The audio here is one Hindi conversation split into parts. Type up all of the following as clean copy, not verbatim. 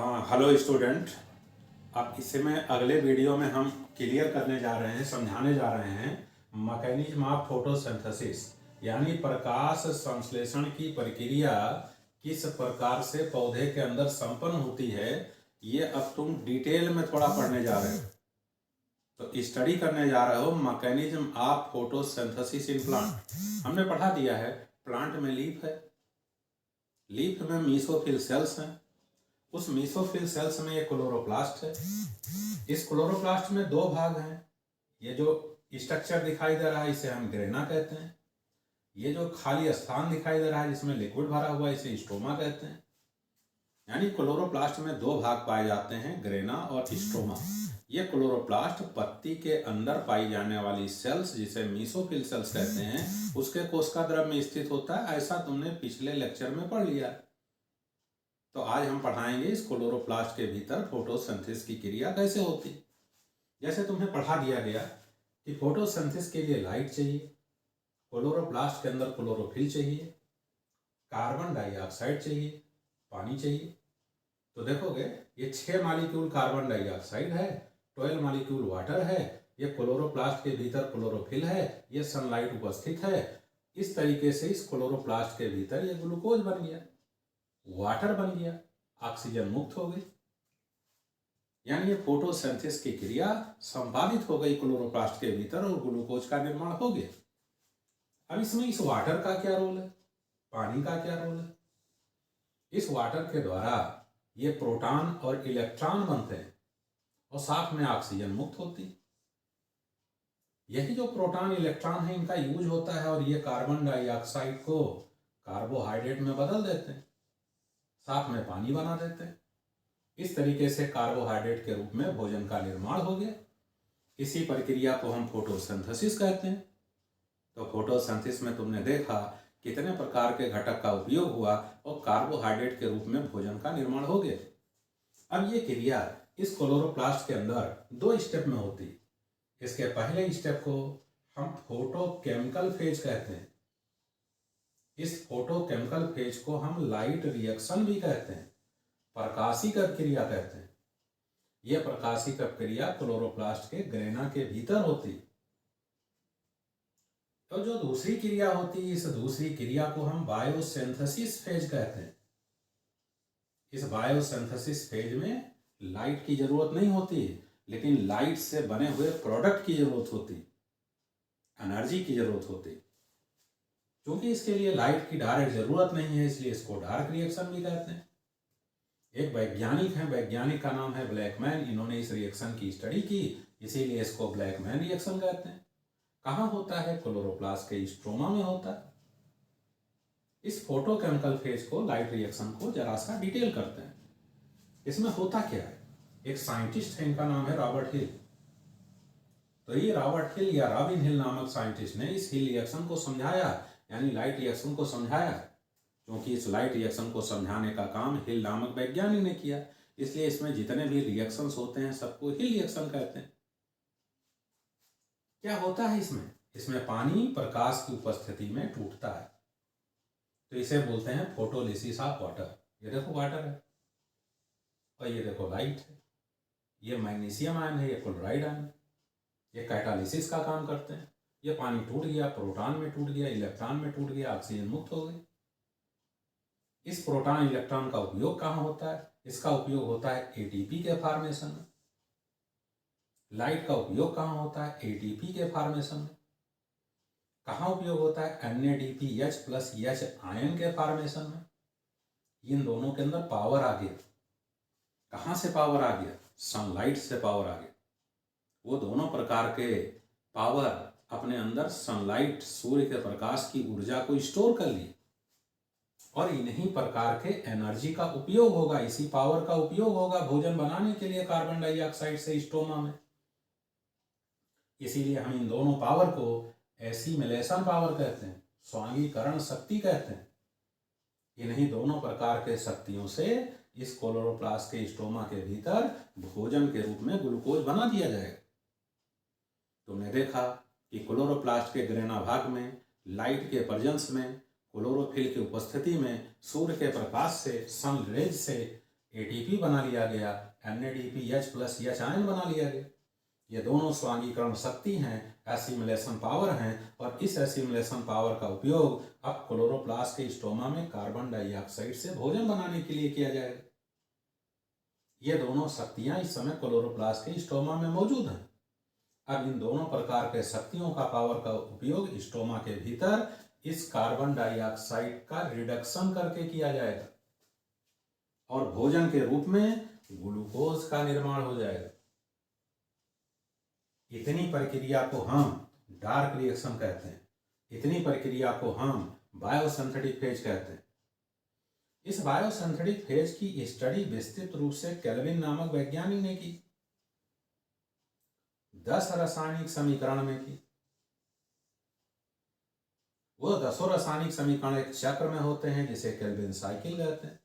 हाँ, हेलो स्टूडेंट। अब इसमें अगले वीडियो में हम क्लियर करने जा रहे हैं, समझाने जा रहे हैं मैकेनिज्म ऑफ फोटोसिंथेसिस, यानी प्रकाश संश्लेषण की प्रक्रिया किस प्रकार से पौधे के अंदर संपन्न होती है। ये अब तुम डिटेल में थोड़ा पढ़ने जा रहे हो, तो स्टडी करने जा रहे हो mechanism of photosynthesis in plant. हमने पढ़ा दिया है प्लांट में लीफ है, लीफ में मीसोफिल सेल्स हैं, उस मीसोफिल सेल्स में ये क्लोरोप्लास्ट है। इस क्लोरोप्लास्ट में दो भाग हैं। ये जो स्ट्रक्चर दिखाई दे रहा है इसे हम ग्रेना कहते हैं। ये जो खाली स्थान दिखाई दे रहा है जिसमें लिक्विड भरा हुआ है इसे स्टोमा कहते हैं। यानी क्लोरोप्लास्ट में दो भाग पाए जाते हैं, ग्रेना और स्टोमा। ये क्लोरोप्लास्ट पत्ती के अंदर पाई जाने वाली सेल्स जिसे मीसोफिल सेल्स कहते हैं उसके कोशिका द्रव में स्थित होता है। ऐसा तुमने पिछले लेक्चर में पढ़ लिया। तो आज हम पढ़ाएंगे इस क्लोरोप्लास्ट के भीतर फोटोसिंथेसिस की क्रिया कैसे होती। जैसे तुम्हें पढ़ा दिया गया कि फोटोसिंथेसिस के लिए लाइट चाहिए, क्लोरोप्लास्ट के अंदर क्लोरोफिल चाहिए, कार्बन डाइऑक्साइड चाहिए, पानी चाहिए। तो देखोगे ये 6 मॉलिक्यूल कार्बन डाइऑक्साइड है, 12 मॉलिक्यूल वाटर है, ये क्लोरोप्लास्ट के भीतर क्लोरोफिल है, ये सनलाइट उपस्थित है। इस तरीके से इस क्लोरोप्लास्ट के भीतर ये ग्लूकोज बन गया, वाटर बन गया, ऑक्सीजन मुक्त हो गई। यानी ये फोटोसिंथेसिस की क्रिया संपादित हो गई क्लोरोप्लास्ट के भीतर और ग्लूकोज का निर्माण हो गया। अब इसमें इस वाटर का क्या रोल है, पानी का क्या रोल है? इस वाटर के द्वारा ये प्रोटॉन और इलेक्ट्रॉन बनते हैं और साथ में ऑक्सीजन मुक्त होती। यही जो प्रोटॉन इलेक्ट्रॉन है इनका यूज होता है और ये कार्बन डाइऑक्साइड को कार्बोहाइड्रेट में बदल देते हैं, साथ में पानी बना देते हैं। इस तरीके से कार्बोहाइड्रेट के रूप में भोजन का निर्माण हो गया। इसी प्रक्रिया को हम फोटोसिंथेसिस कहते हैं। तो फोटोसिंथेसिस में तुमने देखा कितने प्रकार के घटक का उपयोग हुआ और कार्बोहाइड्रेट के रूप में भोजन का निर्माण हो गया। अब ये क्रिया इस क्लोरोप्लास्ट के अंदर 2 स्टेप में होती। इसके पहले स्टेप को हम फोटोकेमिकल फेज कहते हैं। इस फोटोकेमिकल फेज को हम लाइट रिएक्शन भी कहते हैं, प्रकाशिक क्रिया कहते हैं। यह प्रकाशिक क्रिया क्लोरोप्लास्ट के ग्रेना के भीतर होती। तो जो दूसरी क्रिया होती इस दूसरी क्रिया को हम बायोसिंथेसिस फेज कहते हैं। इस बायोसिंथेसिस फेज में लाइट की जरूरत नहीं होती, लेकिन लाइट से बने हुए प्रोडक्ट की जरूरत होती, एनर्जी की जरूरत होती। क्योंकि इसके लिए लाइट की डायरेक्ट जरूरत नहीं है इसलिए इसको डार्क रिएक्शन भी कहते हैं। एक वैज्ञानिक है, वैज्ञानिक का नाम है ब्लैकमैन। इन्होंने इस रिएक्शन की स्टडी की, इसीलिए इसको ब्लैकमैन रिएक्शन कहते हैं। कहाँ होता है? क्लोरोप्लास्ट के स्ट्रोमा में होता है। इस फोटोकेमिकल फेज को, लाइट रिएक्शन को जरा सा डिटेल करते हैं। इसमें होता क्या है? एक साइंटिस्ट है, इनका नाम है रॉबर्ट हिल। तो ये रॉबर्ट हिल या रॉबिन हिल नामक साइंटिस्ट ने इस हिल रिएक्शन को समझाया, यानी लाइट रिएक्शन को समझाया। क्योंकि इस लाइट रिएक्शन को समझाने का काम हिल नामक वैज्ञानिक ने किया, इसलिए इसमें जितने भी रिएक्शंस होते हैं सबको हिल रिएक्शन कहते हैं। क्या होता है इसमें? इसमें पानी प्रकाश की उपस्थिति में टूटता है, तो इसे बोलते हैं फोटोलिसिस ऑफ वाटर। ये देखो वाटर है और ये देखो लाइट है। ये मैग्नीशियम आयन है, ये क्लोराइड आयन है। ये कैटालिसिस का काम करते हैं। ये पानी टूट गया, प्रोटॉन में टूट गया, इलेक्ट्रॉन में टूट गया, ऑक्सीजन मुक्त हो गई। इस प्रोटॉन इलेक्ट्रॉन का उपयोग कहाँ होता है? इसका उपयोग होता है एटीपी के फॉर्मेशन में। लाइट का उपयोग कहाँ होता है? एटीपी के फॉर्मेशन में। कहाँ उपयोग होता है? NADPH+ आयन के फॉर्मेशन में। इन दोनों के अंदर पावर आ गया। कहाँ से पावर आ गया? सनलाइट से पावर आ गया। वो दोनों प्रकार के पावर अपने अंदर सनलाइट, सूर्य के प्रकाश की ऊर्जा को स्टोर कर लिए और इन्हीं प्रकार के एनर्जी का उपयोग होगा, इसी पावर का उपयोग होगा भोजन बनाने के लिए कार्बन डाइऑक्साइड से स्टोमा में। इसीलिए हम इन दोनों पावर को एसिमिलेशन पावर कहते हैं, स्वांगीकरण शक्ति कहते हैं। इन्हीं दोनों प्रकार के शक्तियों से इस क्लोरोप्लास्ट के स्टोमा के भीतर भोजन के रूप में ग्लूकोज बना दिया जाएगा। तुमने देखा कि क्लोरोप्लास्ट के ग्रेना भाग में लाइट के प्रेजेंस में, क्लोरोफिल की उपस्थिति में, सूर्य के प्रकाश से, सन रेज से एटीपी बना लिया गया, NADPH प्लस एच आयन बना लिया गया। ये दोनों स्वांगीकरण शक्ति हैं, एसिमिलेशन पावर हैं, और इस एसिमिलेशन पावर का उपयोग अब क्लोरोप्लास्ट के स्टोमा में कार्बन डाइऑक्साइड से भोजन बनाने के लिए किया जाएगा। ये दोनों शक्तियां इस समय क्लोरोप्लास्ट के स्टोमा में मौजूद हैं। अब इन दोनों प्रकार के शक्तियों का पावर का उपयोग स्टोमा के भीतर इस कार्बन डाइऑक्साइड का रिडक्शन करके किया जाएगा और भोजन के रूप में ग्लूकोज का निर्माण हो जाएगा। इतनी प्रक्रिया को हम डार्क रिएक्शन कहते हैं। इतनी प्रक्रिया को हम बायोसिंथेटिक फेज कहते हैं। इस बायोसिंथेटिक फेज की स्टडी विस्तृत रूप से केल्विन नामक वैज्ञानिक ने की। 10 रासायनिक समीकरण में की। वो 10 रासायनिक समीकरण एक चक्र में होते हैं जिसे केल्विन साइकिल कहते हैं।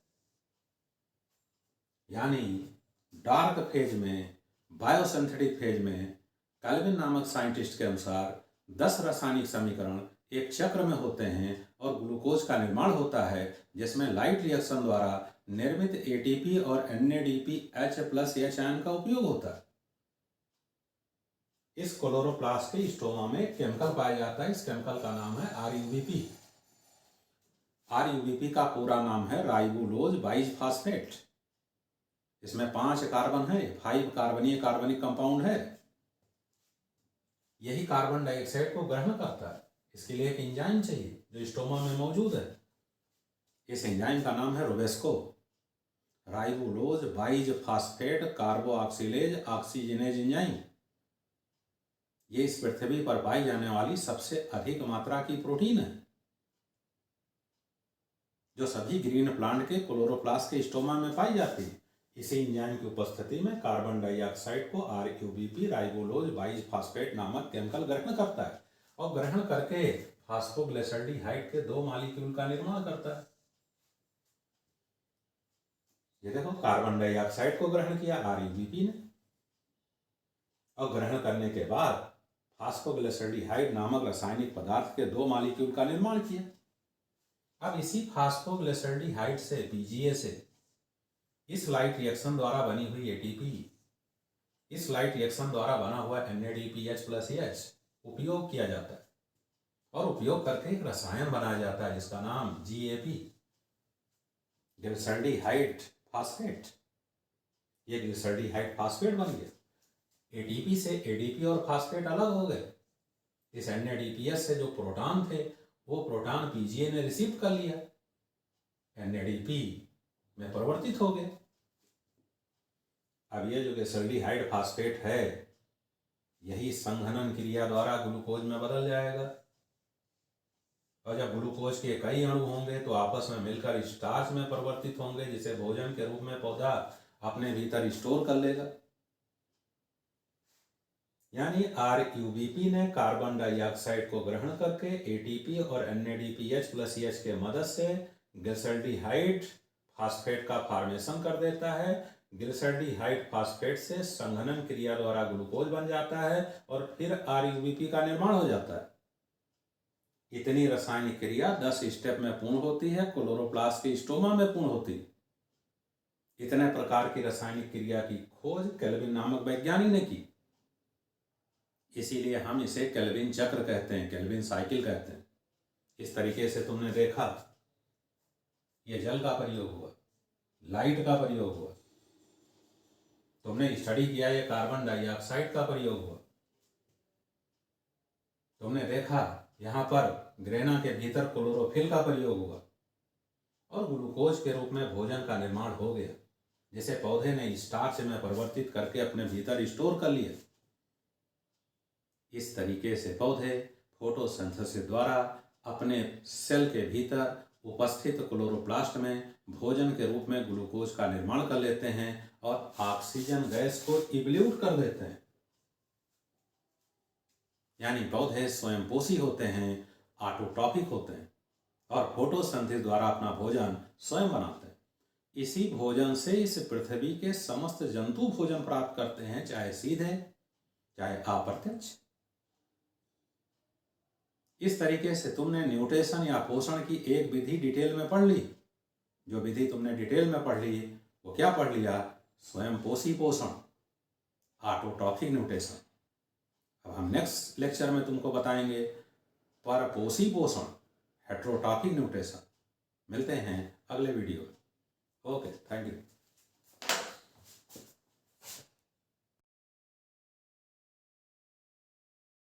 यानी डार्क फेज में, बायोसिंथेटिक फेज में केल्विन नामक साइंटिस्ट के अनुसार 10 रासायनिक समीकरण एक चक्र में होते हैं और ग्लूकोज का निर्माण होता है, जिसमें लाइट रिएक्शन द्वारा निर्मित एटीपी और NADPH प्लस एच आयन का उपयोग होता है। इस क्लोरोप्लास्ट के स्टोमा में एक केमिकल पाया जाता है। इस केमिकल का नाम है RUBP। RUBP का पूरा नाम है राइबोलोज बाइफॉस्फेट। इसमें 5 कार्बन है, 5 कार्बनीय कार्बनिक कंपाउंड है। यही कार्बन डाइऑक्साइड को ग्रहण करता है। इसके लिए एक एंजाइम चाहिए जो स्टोमा में मौजूद है। इस एंजाइम का नाम है रोबेस्को, राइबोलोज बाइफॉस्फेट कार्बोऑक्सिलेज ऑक्सीजनेज एंजाइम। ये इस पृथ्वी पर पाई जाने वाली सबसे अधिक मात्रा की प्रोटीन है, जो सभी ग्रीन प्लांट के क्लोरोप्लास्ट के स्टोमा में पाई जाती है। इसी एंजाइम की उपस्थिति में कार्बन डाइऑक्साइड को RUBP राइबोलोज बाइफॉस्फेट नामक केमिकल ग्रहण करता है और ग्रहण करके फास्फोग्लिसरॉल्डिहाइड के 2 मॉलिक्यूल का निर्माण करता है। ये देखो, कार्बन डाइऑक्साइड को ग्रहण किया RUBP ने और ग्रहण करने के बाद फास्फोग्लिसरॉल्डिहाइड नामक रासायनिक पदार्थ के 2 मॉलिक्यूल का निर्माण किया। अब इसी फास्फोग्लिसरॉल्डिहाइड से, PGA से, इस लाइट रिएक्शन द्वारा बनी हुई ATP, इस लाइट रिएक्शन द्वारा बना हुआ NADPH प्लस एच उपयोग किया जाता है और उपयोग करके एक रसायन बनाया जाता है जिसका नाम GAP, ग्लिसरॉल्डिहाइड फास्फेट। ये ग्लिसरॉल्डिहाइड फास्फेट बन गया। ATP से ADP और फास्फेट अलग हो गए। इस NADPH से जो प्रोटॉन थे वो प्रोटॉन PGA ने रिसीव कर लिया, NADP में परिवर्तित हो गए। अब ये जो ग्लिसरॉल्डिहाइड फास्फेट है, यही संघनन क्रिया द्वारा ग्लूकोज में बदल जाएगा और जब ग्लूकोज के कई अणु होंगे तो आपस में मिलकर स्टार्च में परिवर्तित होंगे, जिसे भोजन के रूप में पौधा अपने भीतर स्टोर कर लेगा। यानी RUBP ने कार्बन डाइऑक्साइड को ग्रहण करके ATP और NADPH प्लस एच के मदद से ग्लिसरॉल्डिहाइड फास्फेट का फॉर्मेशन कर देता है। ग्लिसरॉल्डिहाइड फास्फेट से संघनन क्रिया द्वारा ग्लूकोज बन जाता है और फिर RUBP का निर्माण हो जाता है। इतनी रासायनिक क्रिया 10 स्टेप में पूर्ण होती है, क्लोरोप्लास्ट के स्टोमा में पूर्ण होती है। इतने प्रकार की रासायनिक क्रिया की खोज केल्विन नामक वैज्ञानिक ने की। इसीलिए हम इसे केल्विन चक्र कहते हैं, केल्विन साइकिल कहते हैं। इस तरीके से तुमने देखा, ये जल का प्रयोग हुआ, लाइट का प्रयोग हुआ, तुमने स्टडी किया ये कार्बन डाइऑक्साइड का प्रयोग हुआ, तुमने देखा यहाँ पर ग्रेना के भीतर क्लोरोफिल का प्रयोग हुआ और ग्लूकोज के रूप में भोजन का निर्माण हो गया, जिसे पौधे ने स्टार्च में परिवर्तित करके अपने भीतर स्टोर कर लिया। इस तरीके से पौधे फोटोसिंथेसिस द्वारा अपने सेल के भीतर उपस्थित क्लोरोप्लास्ट में भोजन के रूप में ग्लूकोज का निर्माण कर लेते हैं और ऑक्सीजन गैस को इवल्यूट कर देते हैं। यानी पौधे स्वयंपोषी होते हैं, ऑटोट्रॉपिक होते हैं और फोटोसिंथेसिस द्वारा अपना भोजन स्वयं बनाते हैं। इसी भोजन से इस पृथ्वी के समस्त जंतु भोजन प्राप्त करते हैं, चाहे सीधे चाहे अप्रत्यक्ष। इस तरीके से तुमने न्यूट्रिशन या पोषण की एक विधि डिटेल में पढ़ ली। जो विधि तुमने डिटेल में पढ़ ली वो क्या पढ़ लिया? स्वयं पोषी पोषण, ऑटोट्रॉफिक न्यूट्रिशन। अब हम नेक्स्ट लेक्चर में तुमको बताएंगे परपोषी पोषण, हेटेरोट्रॉफिक न्यूट्रिशन। मिलते हैं अगले वीडियो में। Okay, thank you.